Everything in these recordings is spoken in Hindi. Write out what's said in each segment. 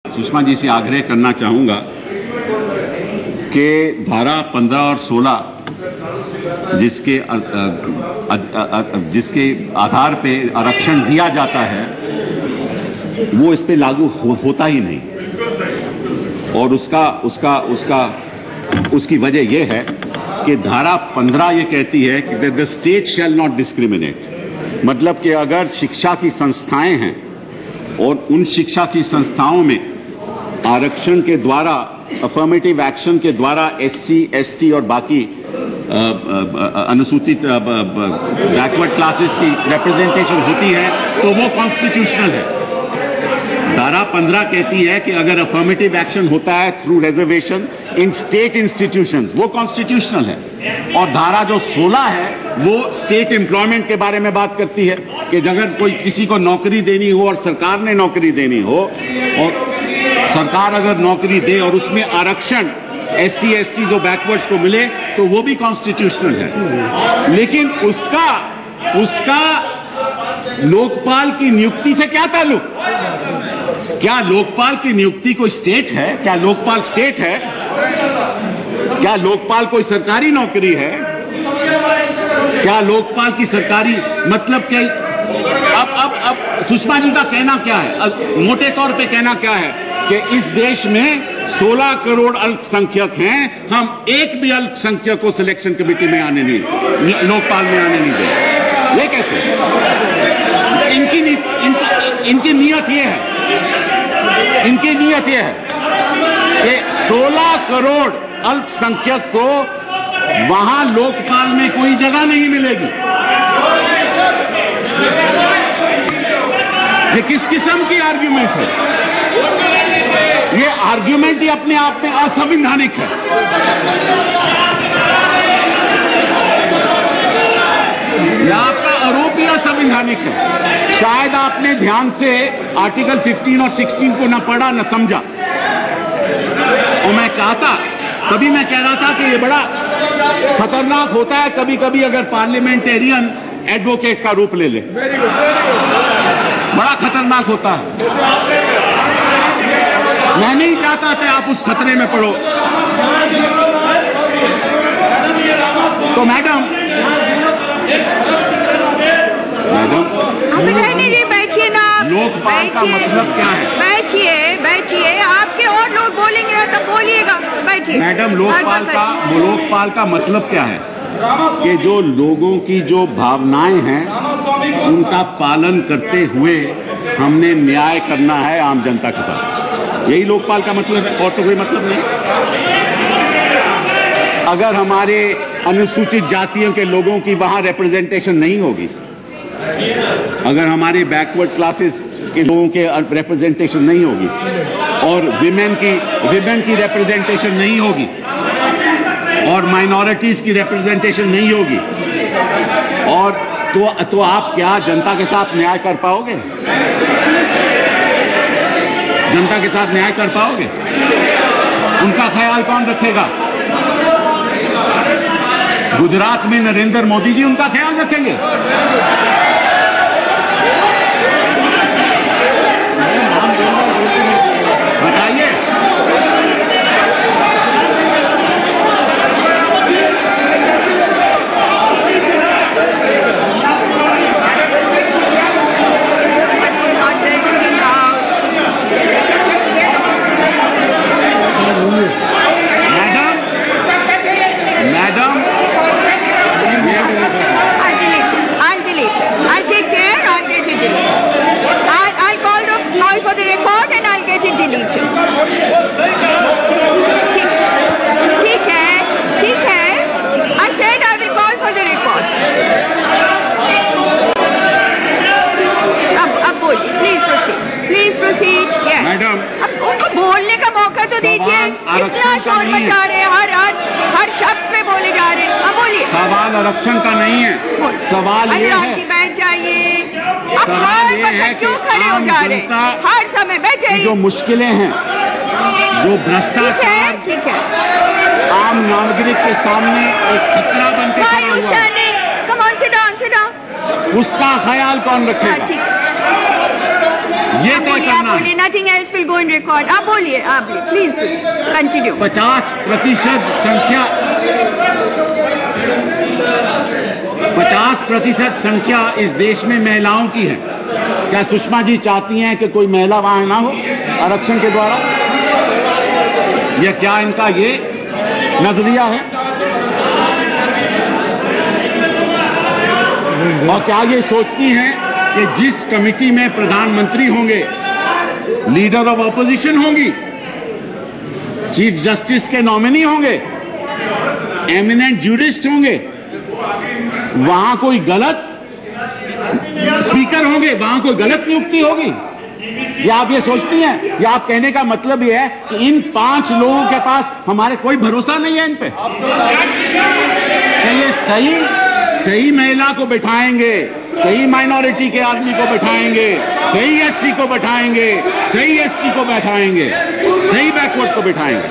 सुषमा जी से आग्रह करना चाहूंगा कि धारा 15 और 16 जिसके आधार पे आरक्षण दिया जाता है वो इस पे लागू होता ही नहीं। और उसकी वजह यह है कि धारा 15 ये कहती है कि the state shall not discriminate. मतलब कि अगर शिक्षा की संस्थाएं हैं और उन शिक्षा की संस्थाओं में आरक्षण के द्वारा, अफर्मेटिव एक्शन के द्वारा SC, ST और बाकी अनुसूचित बैकवर्ड क्लासेस की रिप्रेजेंटेशन होती है तो वो कॉन्स्टिट्यूशनल है। धारा 15 कहती है कि अगर अफर्मेटिव एक्शन होता है थ्रू रिजर्वेशन इन स्टेट इंस्टीट्यूशंस वो कॉन्स्टिट्यूशनल है। और धारा जो 16 है वो स्टेट एम्प्लॉयमेंट के बारे में बात करती है कि अगर कोई किसी को नौकरी देनी हो और सरकार ने नौकरी देनी हो और सरकार अगर नौकरी दे और उसमें आरक्षण SC, ST जो बैकवर्ड्स को मिले तो वो भी कॉन्स्टिट्यूशनल है। लेकिन उसका लोकपाल की नियुक्ति से क्या ताल्लुक? क्या लोकपाल की नियुक्ति कोई स्टेट है? क्या लोकपाल स्टेट है? क्या लोकपाल कोई सरकारी नौकरी है? क्या लोकपाल की सरकारी मतलब क्या? अब सुषमा जी का कहना क्या है, मोटे तौर पे कहना क्या है कि इस देश में 16 करोड़ अल्पसंख्यक हैं, हम एक भी अल्पसंख्यक को सिलेक्शन कमेटी में आने नहीं, लोकपाल में आने नहीं देंगे। ये कहते हैं। इनकी नीयत ये है, इनकी नीयत ये है कि 16 करोड़ अल्पसंख्यक को वहां लोकपाल में कोई जगह नहीं मिलेगी। ये किस किस्म की आर्ग्यूमेंट है? ये आर्ग्यूमेंट ही अपने आप में असंवैधानिक है। यह आपका आरोप ही असंवैधानिक है। शायद आपने ध्यान से आर्टिकल 15 और 16 को न पढ़ा न समझा। और मैं चाहता, तभी मैं कह रहा था कि ये बड़ा खतरनाक होता है कभी कभी अगर पार्लियामेंटेरियन एडवोकेट का रूप ले ले, बड़ा खतरनाक होता है। मैं नहीं चाहता कि आप उस खतरे में पड़ो। तो मैडम बैठिए ना, लोकपाल का मतलब क्या है? बैठिए, आपके और लोग बोलेंगे ना तब बोलिएगा, बैठिए। मैडम लोकपाल का मतलब क्या है? कि जो लोगों की जो भावनाएं हैं उनका पालन करते हुए हमने न्याय करना है आम जनता के साथ। यही लोकपाल का मतलब है, और तो कोई मतलब नहीं। अगर हमारे अनुसूचित जातियों के लोगों की वहां रिप्रेजेंटेशन नहीं होगी, अगर हमारे बैकवर्ड क्लासेस के लोगों के रिप्रेजेंटेशन नहीं होगी और विमेन की रिप्रेजेंटेशन नहीं होगी और माइनॉरिटीज की रिप्रेजेंटेशन नहीं होगी, और तो आप क्या जनता के साथ न्याय कर पाओगे? जनता के साथ न्याय कर पाओगे? उनका ख्याल कौन रखेगा? गुजरात में नरेंद्र मोदी जी उनका ख्याल रखेंगे? बताइए। For the record and I'll get it deleted. ठीक है। I said I will call for the record. अब बोलिए, please proceed. Yes. मैडम, अब उनको बोलने का मौका तो दीजिए। इतना शोर मचा रहे हैं, हर शब्द पे बोले जा रहे हैं। अब बोलिए। सवाल आरक्षण का नहीं है, सवाल ये है। जी बैठ जाइए। अब हर वक्त क्यों खड़े हो जा रहे हैं? हर समय बैठे। जो मुश्किलें हैं, जो भ्रष्टाचार, ठीक है, आम नागरिक के सामने एक खतरा बन के खड़ा हुआ है, come on, sit down. उसका ख्याल कौन रखेगा? ये तय करना है। Nothing else will go in record. आप बोलिए प्लीज कंटिन्यू। 50% संख्या इस देश में महिलाओं की है। क्या सुषमा जी चाहती हैं कि कोई महिला वहां ना हो आरक्षण के द्वारा? या क्या इनका ये नजरिया है? और क्या ये सोचती हैं कि जिस कमेटी में प्रधानमंत्री होंगे, लीडर ऑफ ऑपोजिशन होंगी, चीफ जस्टिस के नॉमिनी होंगे, एमिनेंट ज्यूरिस्ट होंगे, वहां कोई गलत स्पीकर होंगे, वहां कोई गलत नियुक्ति होगी? या आप ये सोचती हैं? या आप कहने का मतलब ये है कि इन 5 लोगों के पास हमारे कोई भरोसा नहीं है इन पे? ये सही महिला को बिठाएंगे, सही माइनॉरिटी के आदमी को बिठाएंगे, सही एससी को बिठाएंगे, सही एसटी को बैठाएंगे, सही बैकवर्ड को बिठाएंगे।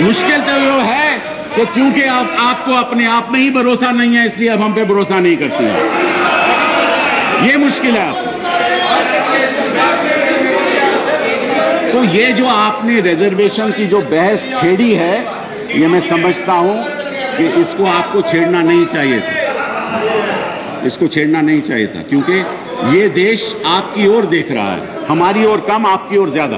मुश्किल तो ये है कि क्योंकि आपको अपने आप में ही भरोसा नहीं है, इसलिए अब हम पे भरोसा नहीं करती हैं। ये मुश्किल है आपको। तो ये जो आपने रिजर्वेशन की जो बहस छेड़ी है, ये मैं समझता हूं कि इसको आपको छेड़ना नहीं चाहिए था। इसको छेड़ना नहीं चाहिए था, क्योंकि ये देश आपकी ओर देख रहा है, हमारी ओर कम, आपकी ओर ज्यादा।